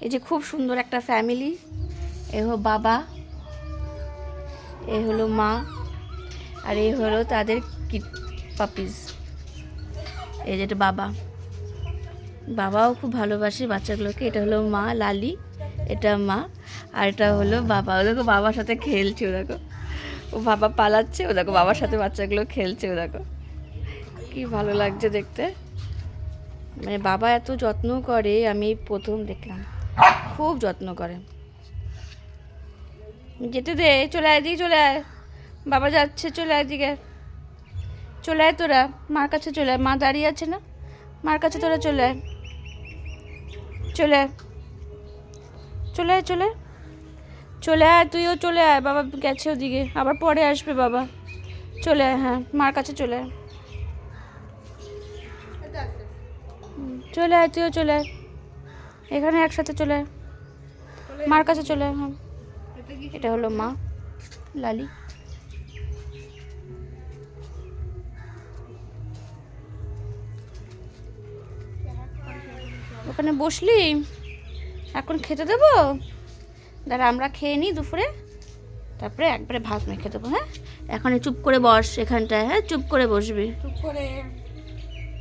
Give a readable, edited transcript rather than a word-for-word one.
এই যে খুব সুন্দর একটা ফ্যামিলি। এ হলো বাবা, এ হলো মা, আর এই হলো তাদের পাপিস। এই যেটা বাবা, বাবাও খুব ভালোবাসে বাচ্চাগুলোকে। এটা হলো মা লালি, এটা মা, আর এটা হলো বাবা। ও দেখো বাবার সাথে খেলছে, ও দেখো ও বাবা পালাচ্ছে, ও দেখো বাবার সাথে বাচ্চাগুলো খেলছে, ও দেখো কি ভালো লাগছে দেখতে। মানে বাবা এত যত্ন করে, আমি প্রথম দেখলাম, খুব যত্ন করে। যেতে দে, চলে আয়, দিকে চলে আয়, বাবা যাচ্ছে, চলে আয় দিকে, চলে আয় তোরা, মার কাছে চলে আয়, মা দাঁড়িয়ে আছে না, মার কাছে তোরা চলে আয়, চলে আয়, চলে আয়, চলে চলে আয়, তুইও চলে আয়, বাবা গেছে ওদিকে, আবার পরে আসবে বাবা, চলে আয়, হ্যাঁ মার কাছে চলে আয়, চলে আয়, তুইও চলে আয়, এখানে একসাথে চলে আয়, মার কাছে চলে আয়। হ্যাঁ, এটা হলো মা লালি। ওখানে বসলি, এখন খেতে দেবো, দাঁড়া আমরা খেয়ে নিই দুপুরে, তারপরে একবারে ভাত মেখে দেবো। হ্যাঁ, এখন চুপ করে বস এখানটায়, হ্যাঁ চুপ করে বসবি, চুপ করে